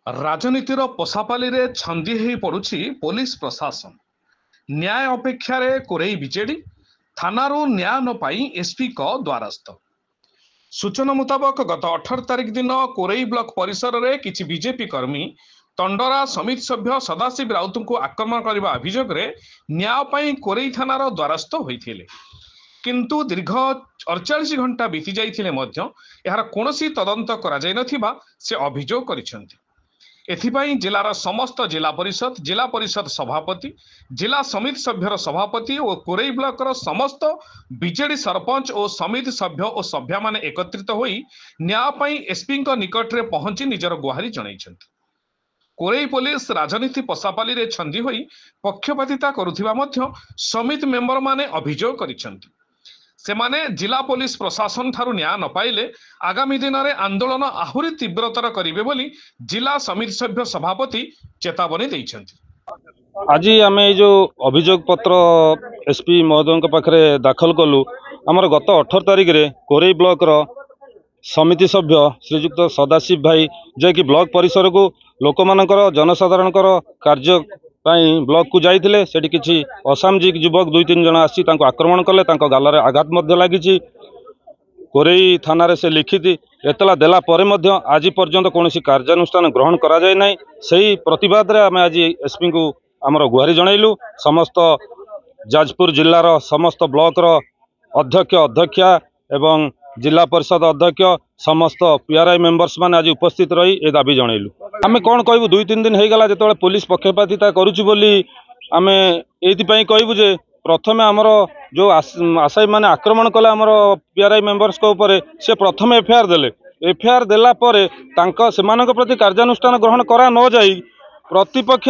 राजनीतिर पशापाली रे छंदी हो पड़ुछि पुलिस प्रशासन। न्याय अपेक्षा रे कोरेई बिजेडी थानारू न्याय न पाई एसपी को द्वारस्थ। सूचना मुताबक गत 18 तारिख दिन कोरेई ब्लॉक परिसर रे किछि बीजेपी कर्मी तंडरा समिति सभ्य सदाशिव राउत को आक्रमण करने अभियोग रे न्याय पाई कोरेई थानार द्वारस्थ होइथिले। किंतु दीर्घ 48 घंटा बीती जाइथिले मध्य यार कोनोसी तदंत करा जाय नथिबा से अभियोग करिसेंती। एथिपाई जिलार समस्त जिला परिषद सभापति, जिला समिति सभ्यर सभापति और कोरेई ब्लॉकर समस्त बीजेडी सरपंच और समिति सभ्य और सभ्या माने एकत्रित होई न्याय पाई एसपी निकट रे पहुंची निजर गुहारी जणाइछन्ति। कोरेई पुलिस राजनीति पशापाली रे छंदी होई पक्षपातिता करुथिबा मध्य समिति मेंबर माने अभियोग करिसेंति। सेमाने जिला पुलिस प्रशासन ठारू न्याय न पाइले आगामी दिन में आंदोलन आहुरी तीव्रतर करिवे बोली जिला समिति सभ्य सभापति चेतावनी दैछन्ति। आज आम जो अभियोग पत्र एसपी महोदय पाखे दाखल कलु आमर गत 18 तारिख रे कोरेई ब्लॉक रो समिति सभ्य श्रीजुक्त सदाशिव भाई जे कि ब्लॉक परिसर को लोक मानकर जनसाधारण कार्य ब्लॉक को जाइए सेठी किछि असामाजिक युवक 2-3 जन आसी आक्रमण कले गालरे आघात लगी। कोरेई थाना से लिखित एतला देला परे मध्य आज पर्यंत कौन कार्यानुष्ठान ग्रहण करा जाय नाही। सही प्रतिवाद रे आम आज एसपी को आमर गुहारी जणाइलु। समस्त जाजपुर जिलार समस्त ब्लॉक रो अध्यक्ष अध्यक्षा एवं जिला परिषद अध्यक्ष समस्त पीआरआई मेंबर्स माने आज उपस्थित रही ए दाबी जणाइलु। आमे कोन कहबु 2-3 दिन हो गला जेतले पुलिस पक्षपातिता करूची बोली आमे एथि कहबु जे प्रथमे आमर जो आसाई माने आक्रमण कले आमर पीआरआई मेंबर्स को ऊपर से प्रथम एफआईआर देले। एफआईआर देला परे तांका सेमानक प्रति कार्यानुष्ठान ग्रहण करा न जाई प्रतिपक्ष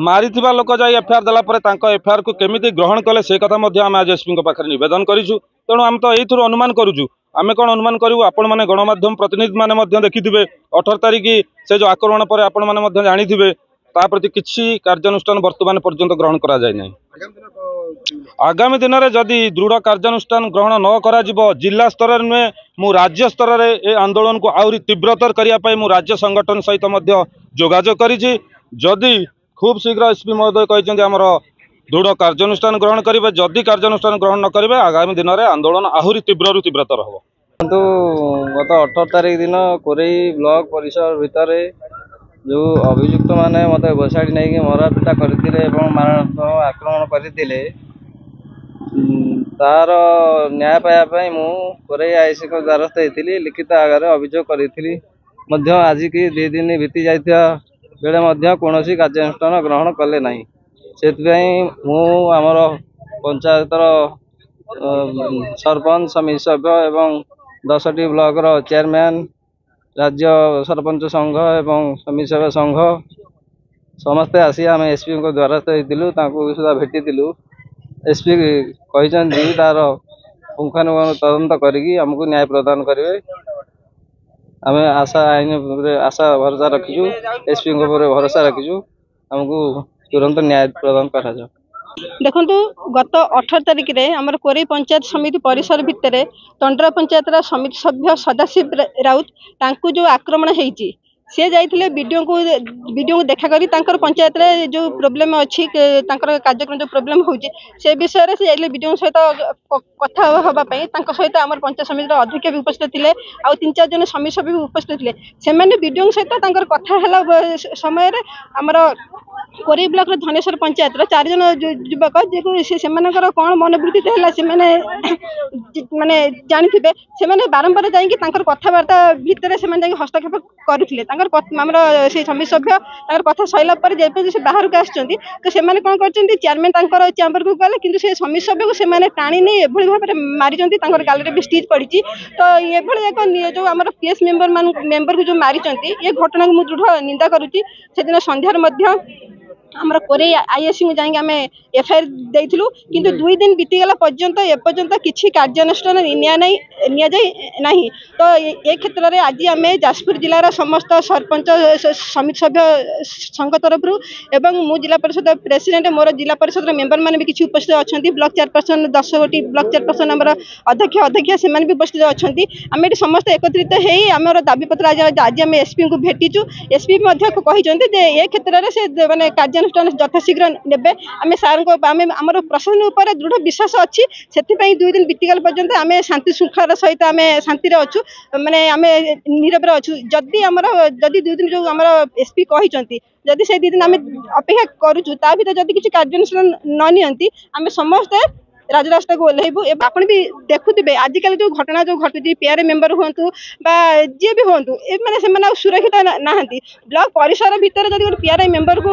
मारिथिबा लोक जाई एफआईआर देला परे तांका एफआईआर को केमिति ग्रहण कले से कथा मध्ये आम आज एसपी पाखे निवेदन करिछु। तेणु आम तो एथुर अनुमान करूछु। आमे कोन अनुमान करू आपण माने गणमाध्यम प्रतिनिधि माने मध्ये देखिथिबे 18 तारिख से जो आक्रमण पर आपण माने मध्ये जानिथिबे ता प्रति किछि कार्यानुष्ठान वर्तमान पर्यंत ग्रहण करा जाय नै। आगामी दिन में जदि दृढ़ कार्यानुष्ठान ग्रहण न करा जिवो जिला स्तर नुहे मु राज्य स्तर रे ए आंदोलन को आउरी तीव्रतर करिया पई मु राज्य संगठन सहित मध्ये जोगाजोग करिछि। जदि खूब शीघ्र एसपी महोदय कहते आमर दृढ़ कार्यानुष्ठान ग्रहण करेंगे। जदि कार्यानुष्ठान ग्रहण न करेंगे आगामी दिन में आंदोलन आहुरी तीव्र तीव्रतर हम। किंतु गत 18 तारिख दिन कोरेई ब्लॉक परिसर भितर जो अभियुक्त माने मत बसाड़ी नहीं मरा पिटा करते मारणात्मक आक्रमण करते तार न्याय पाइबापी मु कोरेई आईसी द्वारस्थ होती लिखित आगे अभियोग करी आज की 2 दिन बीती जाइथिया बेले कौन कार्यानुष्ठान ग्रहण कले ना। से आमर पंचायतर सरपंच समिति सभ्य एवं 10टी ब्लॉक चेयरमैन राज्य सरपंच संघ एवं समिति सभ्य संघ समस्ते आसी आम एसपी को द्वारस्थ होती सुधा भेटी। एसपी कही तार पुंखानुपुंख तदंत करी आमको न्याय प्रदान करेंगे। आम आशा आईन आशा भरोसा रखीचु एसपी भरोसा रखीचु आमको तुरंत न्याय प्रदान करा जाओ। देखु गत 18 तारिख में आम कोरेई पंचायत समिति परिसर भितर तंडरा पंचायत समिति सभ्य सदाशिव राउत तांकु जो आक्रमण होती सी जाइए वीडियो को देखा करी पंचायत रे जो प्रोब्लेम अच्छी कार्यक्रम जो प्रोब्लेम होची से विषय से जाइए वीडियो सहित कथा होगापी सहित आम पंचायत समिति अध्यक्ष भी उपस्थित थे आ 3-4 जन समिति सभ्य भी उपस्थित थे। से वीडियो सहित कथा समय आमर कोरेई ब्लॉक धनेश्वर पंचायत 4 जन युवक जे कौन मनोवृत्ति है माने जानी से बारंबार जाकि कथबार्ता भितर से हस्तक्षेप करुले से समिति सभ्य कथा सैला से बाहर को आसुँच तो से कौन कर चेयरमैन चैम्बर को गले कि समिति सभ्य को टाणी नहीं एभली भाव में मारी गाल भी स्टिच पड़ी। तो ये एक जो आम पीएस मेंबर को जो मारी ये घटना को मुझे दृढ़ निंदा करुँची। से दिन संध्यार ଆମର କୋରେଇ ଆଇଏସସି କୁ ଯାଇକି ଆମେ ଏଫଆଇଆର ଦେଇଥିଲୁ କିନ୍ତୁ 2 ଦିନ ବିତିଗଲା ପର୍ଯ୍ୟନ୍ତ ଏପର୍ଯ୍ୟନ୍ତ କିଛି କାର୍ଯ୍ୟାନୁଷ୍ଠାନ ନିଆଯାଇ ନାହିଁ। ତ ଏ କ୍ଷେତ୍ରରେ ଆଜି ଆମେ ଯାଜପୁର ଜିଲ୍ଲାର ସମସ୍ତ ସରପଞ୍ଚ ସମିତି ସଭ୍ୟ ସଂଘ ତରଫରୁ ଏବଂ ମୁଁ ଜିଲ୍ଲା ପରିଷଦ ପ୍ରେସିଡେଣ୍ଟ ମୋର ଜିଲ୍ଲା ପରିଷଦର ମେମ୍ବର ମାନେ ବି କିଛି ଉପସ୍ଥିତ ଅଛନ୍ତି। ବ୍ଲକ ଚେୟାରପର୍ସନ 10 ଗୋଟି ବ୍ଲକ ଚେୟାରପର୍ସନ ଆମର ଅଧ୍ୟକ୍ଷ ସେମାନେ ବି ଉପସ୍ଥିତ ଅଛନ୍ତି। ଆମେ ଏଠି ସମସ୍ତେ एकत्रित ହେଇ ଆମର ଦାବିପତ୍ର ଆଜି ଆମେ ଏସପି ଙ୍କୁ ଭେଟିଛୁ। एसपी କହିଛନ୍ତି ଯେ ଏ କ୍ଷେତ୍ରରେ ସେ ମାନେ କାର୍ଯ୍ୟାନୁଷ୍ଠାନ ଯଥାଶୀଘ୍ର ନେବେ। ଆମେ ସାର୍ଙ୍କ ଆମର ପ୍ରଶାସନ ଉପରେ ଦୃଢ଼ ବିଶ୍ୱାସ ଅଛି। ସେଥିପାଇଁ 2 ଦିନ ବିତିଗଲା ପର୍ଯ୍ୟନ୍ତ ଆମେ ଶାନ୍ତି ଶୃଙ୍ଖଳାର ସହିତ ଆମେ ଶାନ୍ତିରେ ଅଛୁ, ମାନେ ଆମେ ନିରବରେ ଅଛୁ। ଯଦି 2 ଦିନ ଯୋଉ ଆମର ଏସପି କହିଛନ୍ତି ଯଦି ସେ 2 ଦିନ ଆମେ ଅପେକ୍ଷା କରୁଛୁ ତା ଭିତରେ ଯଦି କିଛି କାର୍ଯ୍ୟାନୁଷ୍ଠାନ ନ ନିଅନ୍ତି ଆମେ ସମସ୍ତେ ରାଜରାସ୍ତାକୁ ଓହ୍ଲାଇବୁ। ଏବଂ ଆପଣ ବି ଦେଖୁଥିବେ ଆଜିକାଲି ଯୋଉ ଘଟଣା ଯୋଉ ଘଟୁଛି ପିଆର ମେମ୍ବର ହୁଅନ୍ତୁ ବା ଯିଏ ବି ହୁଅନ୍ତୁ ମାନେ ସେମାନେ ଆଉ ସୁରକ୍ଷିତ ନାହାନ୍ତି। ବ୍ଲକ ପରିସର ଭିତରେ ଯଦି ଗୋଟେ ପିଆର ମେମ୍ବରକୁ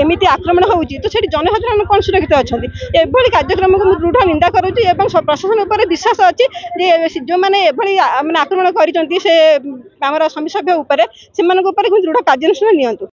ଏମିତି ଆକ୍ରମଣ ହେଉଛି ତ ସେଠି ଜନସାଧାରଣ କ'ଣ ସୁରକ୍ଷିତ ଅଛନ୍ତି? ଏଭଳି କାର୍ଯ୍ୟକ୍ରମକୁ ମୁଁ ଦୃଢ଼ ନିନ୍ଦା କରୁଛି ଏବଂ ପ୍ରଶାସନ ଉପରେ ବିଶ୍ୱାସ ଅଛି ଯେ ଯେଉଁମାନେ ଏଭଳି ମାନେ ଆକ୍ରମଣ କରିଛନ୍ତି ସେ ଆମର ସମିତି ସଭ୍ୟ ଉପରେ ସେମାନଙ୍କ ଉପରେ ଦୃଢ଼ କାର୍ଯ୍ୟାନୁଷ୍ଠାନ ନିଅନ୍ତୁ।